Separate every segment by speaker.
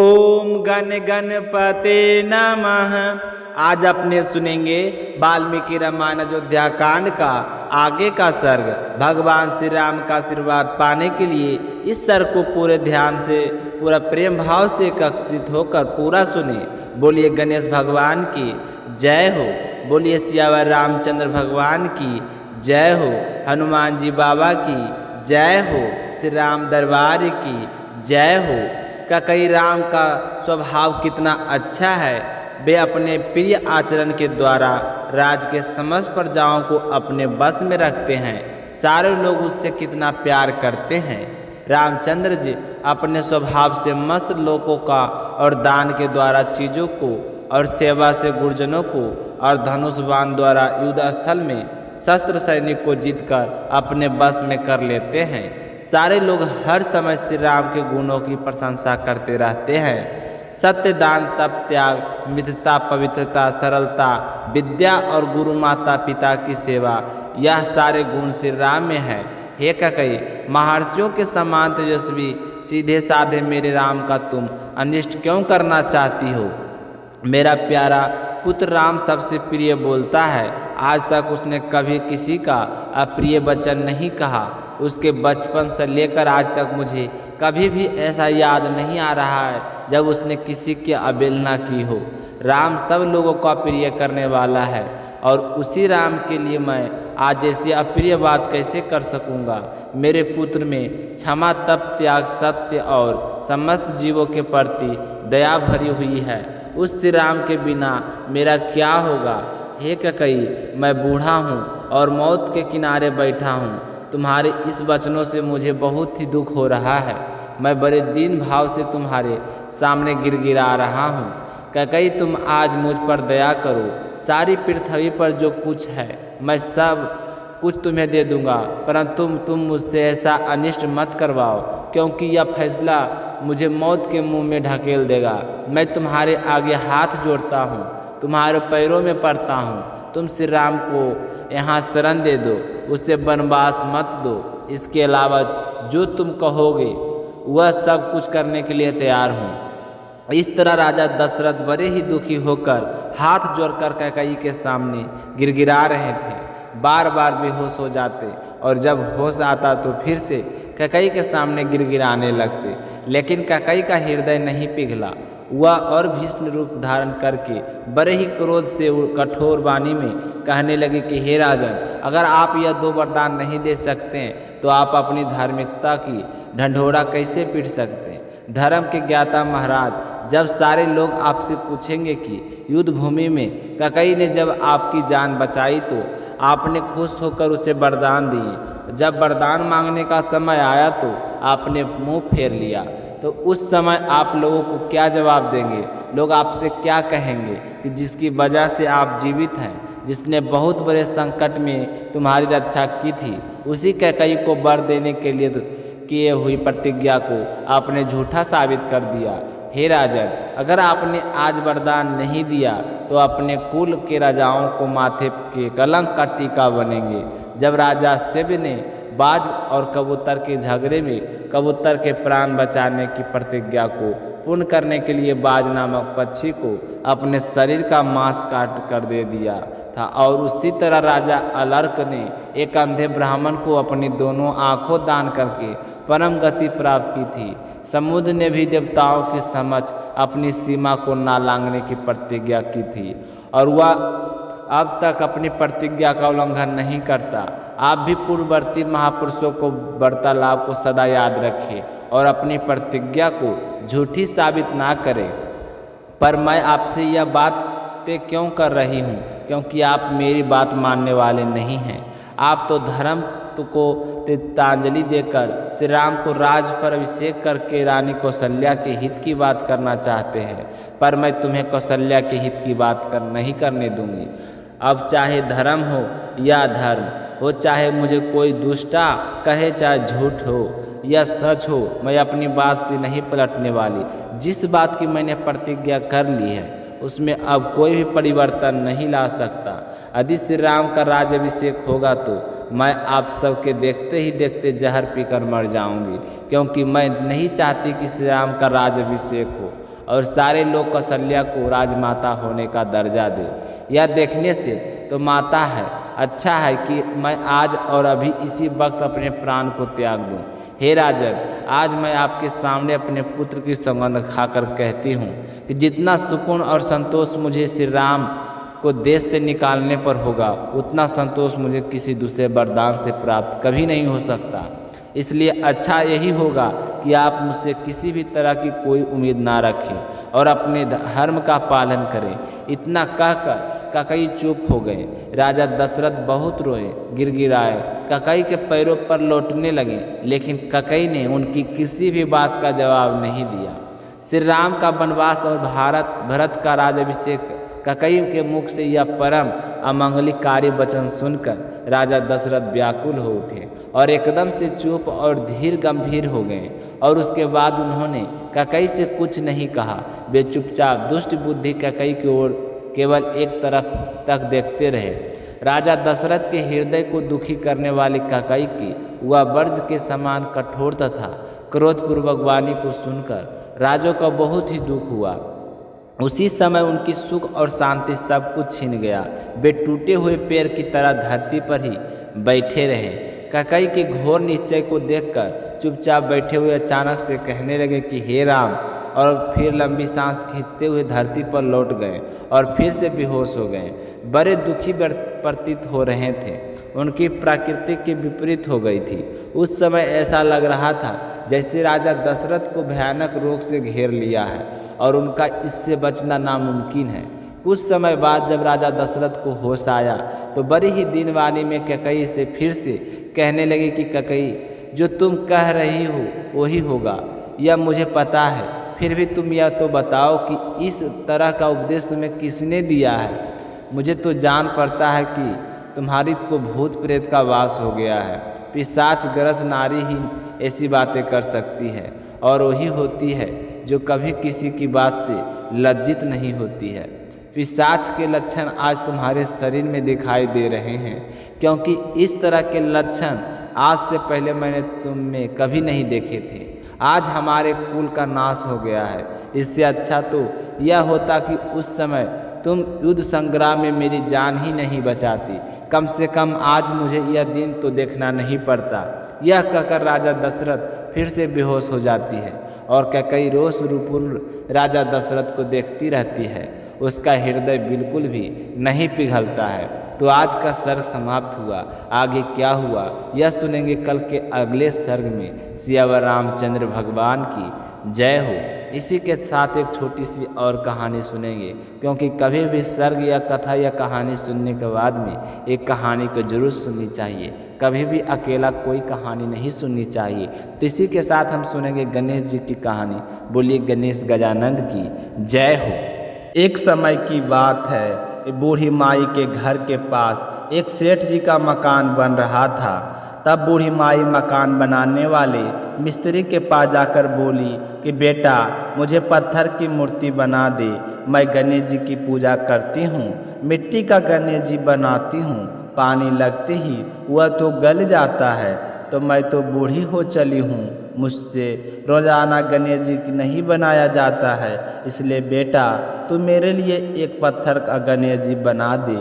Speaker 1: ओम गण गणपते नमः। आज अपने सुनेंगे वाल्मीकि रामायण अयोध्या कांड का आगे का सर्ग। भगवान श्री राम का आशीर्वाद पाने के लिए इस सर्ग को पूरे ध्यान से, पूरा प्रेम भाव से एकत्रित होकर पूरा सुने। बोलिए गणेश भगवान की जय हो। बोलिए सियावर रामचंद्र भगवान की जय हो। हनुमान जी बाबा की जय हो। श्री राम दरबार की जय हो। कई राम का स्वभाव कितना अच्छा है। वे अपने प्रिय आचरण के द्वारा राज के समस्त प्रजाओं को अपने बस में रखते हैं। सारे लोग उससे कितना प्यार करते हैं। रामचंद्र जी अपने स्वभाव से मस्त लोगों का और दान के द्वारा चीज़ों को और सेवा से गुरजनों को और धनुष बाण द्वारा युद्ध स्थल में शस्त्र सैनिक को जीतकर अपने बस में कर लेते हैं। सारे लोग हर समय श्री राम के गुणों की प्रशंसा करते रहते हैं। सत्य, दान, तप, त्याग, मित्रता, पवित्रता, सरलता, विद्या और गुरु माता पिता की सेवा, यह सारे गुण श्री राम में है। हे कई महर्षियों के समान तेजस्वी सीधे साधे मेरे राम का तुम अनिष्ट क्यों करना चाहती हो। मेरा प्यारा पुत्र राम सबसे प्रिय बोलता है। आज तक उसने कभी किसी का अप्रिय वचन नहीं कहा। उसके बचपन से लेकर आज तक मुझे कभी भी ऐसा याद नहीं आ रहा है जब उसने किसी की अवहेलना की हो। राम सब लोगों का प्रिय करने वाला है और उसी राम के लिए मैं आज ऐसी अप्रिय बात कैसे कर सकूंगा। मेरे पुत्र में क्षमा, तप, त्याग, सत्य और समस्त जीवों के प्रति दया भरी हुई है। उस श्री राम के बिना मेरा क्या होगा। हे कई मैं बूढ़ा हूँ और मौत के किनारे बैठा हूँ। तुम्हारे इस वचनों से मुझे बहुत ही दुख हो रहा है। मैं बड़े दीन भाव से तुम्हारे सामने गिड़गिड़ा रहा हूँ। कई तुम आज मुझ पर दया करो। सारी पृथ्वी पर जो कुछ है मैं सब कुछ तुम्हें दे दूंगा, परंतु तुम मुझसे ऐसा अनिष्ट मत करवाओ, क्योंकि यह फैसला मुझे मौत के मुंह में ढकेल देगा। मैं तुम्हारे आगे हाथ जोड़ता हूँ, तुम्हारे पैरों में पड़ता हूँ। तुम श्री राम को यहाँ शरण दे दो, उसे वनवास मत दो। इसके अलावा जो तुम कहोगे वह सब कुछ करने के लिए तैयार हूँ। इस तरह राजा दशरथ बड़े ही दुखी होकर हाथ जोड़कर कैकेयी के सामने गिड़गिड़ा रहे थे। बार बार बेहोश हो जाते और जब होश आता तो फिर से कैकेयी के सामने गिड़गिड़ाने लगते। लेकिन कैकेयी का हृदय नहीं पिघला। वह और भीषण रूप धारण करके बड़े ही क्रोध से कठोर वाणी में कहने लगे कि हे राजन, अगर आप यह दो वरदान नहीं दे सकते हैं तो आप अपनी धार्मिकता की ढंढोरा कैसे पीट सकते हैं। धर्म के ज्ञाता महाराज, जब सारे लोग आपसे पूछेंगे कि युद्ध भूमि में कैकेयी ने जब आपकी जान बचाई तो आपने खुश होकर उसे वरदान दिए। जब वरदान मांगने का समय आया तो आपने मुंह फेर लिया। तो उस समय आप लोगों को क्या जवाब देंगे। लोग आपसे क्या कहेंगे कि जिसकी वजह से आप जीवित हैं, जिसने बहुत बड़े संकट में तुम्हारी रक्षा की थी, उसी कैकेयी को वर देने के लिए किए हुई प्रतिज्ञा को आपने झूठा साबित कर दिया। हे राजन, अगर आपने आज वरदान नहीं दिया तो अपने कुल के राजाओं को माथे के कलंक का टीका बनेंगे। जब राजा शिव ने बाज और कबूतर के झगड़े में कबूतर के प्राण बचाने की प्रतिज्ञा को पूर्ण करने के लिए बाज नामक पक्षी को अपने शरीर का मांस काट कर दे दिया था, और उसी तरह राजा अलर्क ने एक अंधे ब्राह्मण को अपनी दोनों आंखों दान करके परम गति प्राप्त की थी। समुद्र ने भी देवताओं के समक्ष अपनी सीमा को ना लांघने की प्रतिज्ञा की थी और वह अब तक अपनी प्रतिज्ञा का उल्लंघन नहीं करता। आप भी पूर्ववर्ती महापुरुषों को वार्तालाप को सदा याद रखें और अपनी प्रतिज्ञा को झूठी साबित ना करें। पर मैं आपसे यह बातें क्यों कर रही हूँ, क्योंकि आप मेरी बात मानने वाले नहीं हैं। आप तो धर्म को तीर्थांजलि देकर श्री राम को राज पर अभिषेक करके रानी कौशल्या के हित की बात करना चाहते हैं, पर मैं तुम्हें कौशल्या के हित की बात नहीं करने दूंगी। अब चाहे धर्म हो या धर्म हो, चाहे मुझे कोई दुष्टा कहे, चाहे झूठ हो या सच हो, मैं अपनी बात से नहीं पलटने वाली। जिस बात की मैंने प्रतिज्ञा कर ली है उसमें अब कोई भी परिवर्तन नहीं ला सकता। यदि श्री राम का राज्याभिषेक होगा तो मैं आप सबके देखते ही देखते जहर पीकर मर जाऊंगी, क्योंकि मैं नहीं चाहती कि श्री राम का राज्याभिषेक हो। और सारे लोग कौशल्या को राजमाता होने का दर्जा दे। यह देखने से तो माता है, अच्छा है कि मैं आज और अभी इसी वक्त अपने प्राण को त्याग दूं। हे राजन, आज मैं आपके सामने अपने पुत्र की सौगंध खाकर कहती हूँ कि जितना सुकून और संतोष मुझे श्री राम को देश से निकालने पर होगा, उतना संतोष मुझे किसी दूसरे वरदान से प्राप्त कभी नहीं हो सकता। इसलिए अच्छा यही होगा कि आप मुझसे किसी भी तरह की कोई उम्मीद ना रखें और अपने धर्म का पालन करें। इतना कहकर ककई चुप हो गए। राजा दशरथ बहुत रोए, गिड़गिड़ाए, ककई के पैरों पर लौटने लगे, लेकिन ककई ने उनकी किसी भी बात का जवाब नहीं दिया। श्री राम का वनवास और भरत का राज्याभिषेक, ककई के मुख से यह परम अमंगलिकारी वचन सुनकर राजा दशरथ व्याकुल हो उठे और एकदम से चुप और धीर गंभीर हो गए। और उसके बाद उन्होंने ककई से कुछ नहीं कहा। वे चुपचाप दुष्ट बुद्धि ककई की ओर केवल एक तरफ तक देखते रहे। राजा दशरथ के हृदय को दुखी करने वाली ककई की वह वर्ज के समान कठोर तथा क्रोधपूर्वक वाणी को सुनकर राजा को बहुत ही दुख हुआ। उसी समय उनकी सुख और शांति सब कुछ छिन गया। वे टूटे हुए पैर की तरह धरती पर ही बैठे रहे। ककई के घोर निश्चय को देखकर चुपचाप बैठे हुए अचानक से कहने लगे कि हे राम, और फिर लंबी सांस खींचते हुए धरती पर लौट गए और फिर से बेहोश हो गए। बड़े दुखी प्रतीत हो रहे थे। उनकी प्रकृति के विपरीत हो गई थी। उस समय ऐसा लग रहा था जैसे राजा दशरथ को भयानक रोग से घेर लिया है और उनका इससे बचना नामुमकिन है। कुछ समय बाद जब राजा दशरथ को होश आया तो बड़ी ही दीन वाणी में ककई से फिर से कहने लगे कि ककई, जो तुम कह रही हो वही होगा, यह मुझे पता है। फिर भी तुम यह तो बताओ कि इस तरह का उपदेश तुम्हें किसने दिया है? मुझे तो जान पड़ता है कि तुम्हारी को भूत प्रेत का वास हो गया है। पिशाच ग्रस्त नारी ही ऐसी बातें कर सकती है और वही होती है जो कभी किसी की बात से लज्जित नहीं होती है। पिशाच के लक्षण आज तुम्हारे शरीर में दिखाई दे रहे हैं, क्योंकि इस तरह के लक्षण आज से पहले मैंने तुम में कभी नहीं देखे थे। आज हमारे कुल का नाश हो गया है। इससे अच्छा तो यह होता कि उस समय तुम युद्ध संग्राम में मेरी जान ही नहीं बचाती। कम से कम आज मुझे यह दिन तो देखना नहीं पड़ता। यह कहकर राजा दशरथ फिर से बेहोश हो जाती है और ककई रोष रूपूर्ण राजा दशरथ को देखती रहती है। उसका हृदय बिल्कुल भी नहीं पिघलता है। तो आज का सर्ग समाप्त हुआ। आगे क्या हुआ यह सुनेंगे कल के अगले सर्ग में। सियावर रामचंद्र भगवान की जय हो। इसी के साथ एक छोटी सी और कहानी सुनेंगे, क्योंकि कभी भी सर्ग या कथा या कहानी सुनने के बाद में एक कहानी को जरूर सुननी चाहिए। कभी भी अकेला कोई कहानी नहीं सुननी चाहिए। तो इसी के साथ हम सुनेंगे गणेश जी की कहानी। बोलिए गणेश गजानंद की जय हो। एक समय की बात है, बूढ़ी माई के घर के पास एक सेठ जी का मकान बन रहा था। तब बूढ़ी माई मकान बनाने वाले मिस्त्री के पास जाकर बोली कि बेटा, मुझे पत्थर की मूर्ति बना दे। मैं गणेश जी की पूजा करती हूँ, मिट्टी का गणेश जी बनाती हूँ, पानी लगते ही वह तो गल जाता है। तो मैं तो बूढ़ी हो चली हूँ, मुझसे रोजाना गणेश जी की नहीं बनाया जाता है। इसलिए बेटा, तू मेरे लिए एक पत्थर का गणेश जी बना दे।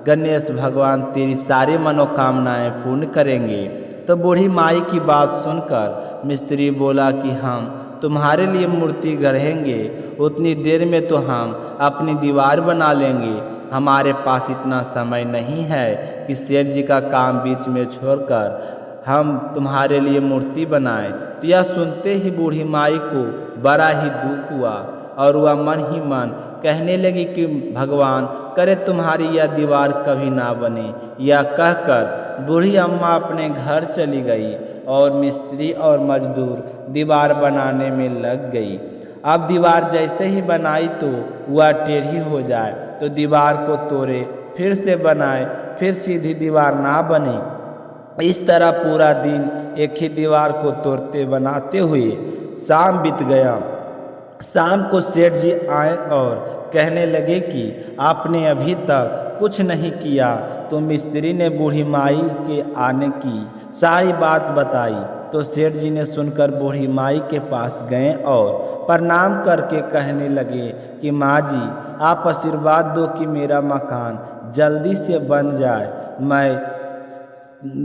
Speaker 1: गणेश भगवान तेरी सारी मनोकामनाएं पूर्ण करेंगे। तो बूढ़ी माई की बात सुनकर मिस्त्री बोला कि हम तुम्हारे लिए मूर्ति गढ़ेंगे, उतनी देर में तो हम अपनी दीवार बना लेंगे। हमारे पास इतना समय नहीं है कि सेठ जी का काम बीच में छोड़कर हम तुम्हारे लिए मूर्ति बनाएं। तो यह सुनते ही बूढ़ी माई को बड़ा ही दुख हुआ और वह मन ही मन कहने लगी कि भगवान करे तुम्हारी यह दीवार कभी ना बने। यह कहकर बूढ़ी अम्मा अपने घर चली गई और मिस्त्री और मजदूर दीवार बनाने में लग गई। अब दीवार जैसे ही बनाई तो वह टेढ़ी हो जाए तो दीवार को तोड़े, फिर से बनाए, फिर सीधी दीवार ना बने। इस तरह पूरा दिन एक ही दीवार को तोड़ते बनाते हुए शाम बीत गया। शाम को सेठ जी आए और कहने लगे कि आपने अभी तक कुछ नहीं किया। तो मिस्त्री ने बूढ़ी माई के आने की सारी बात बताई। तो सेठ जी ने सुनकर बूढ़ी माई के पास गए और प्रणाम करके कहने लगे कि माँ जी आप आशीर्वाद दो कि मेरा मकान जल्दी से बन जाए। मैं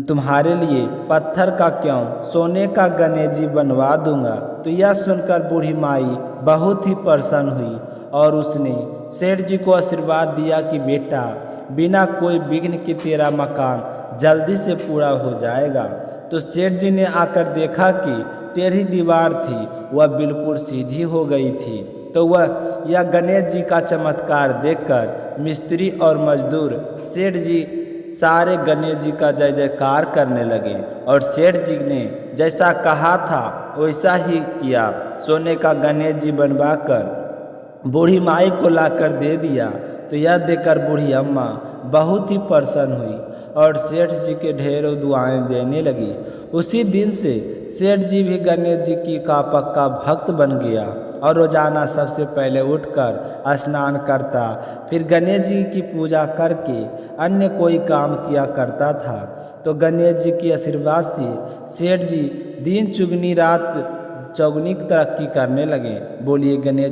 Speaker 1: तुम्हारे लिए पत्थर का क्यों सोने का गणेश जी बनवा दूंगा। तो यह सुनकर बूढ़ी माई बहुत ही प्रसन्न हुई और उसने सेठ जी को आशीर्वाद दिया कि बेटा बिना कोई विघ्न के तेरा मकान जल्दी से पूरा हो जाएगा। तो सेठ जी ने आकर देखा कि टेढ़ी दीवार थी वह बिल्कुल सीधी हो गई थी। तो वह यह गणेश जी का चमत्कार देखकर मिस्त्री और मजदूर सेठ जी सारे गणेश जी का जय जयकार करने लगे और सेठ जी ने जैसा कहा था वैसा ही किया। सोने का गणेश जी बनवाकर बूढ़ी माई को लाकर दे दिया। तो यह देखकर बूढ़ी अम्मा बहुत ही प्रसन्न हुई और सेठ जी के ढेरों दुआएं देने लगी। उसी दिन से सेठ जी भी गणेश जी की का पक्का भक्त बन गया और रोजाना सबसे पहले उठकर स्नान करता, फिर गणेश जी की पूजा करके अन्य कोई काम किया करता था। तो गणेश जी की आशीर्वाद से सेठ जी दिन चुगनी रात चौगुनी तरक्की करने लगे। बोलिए गणेश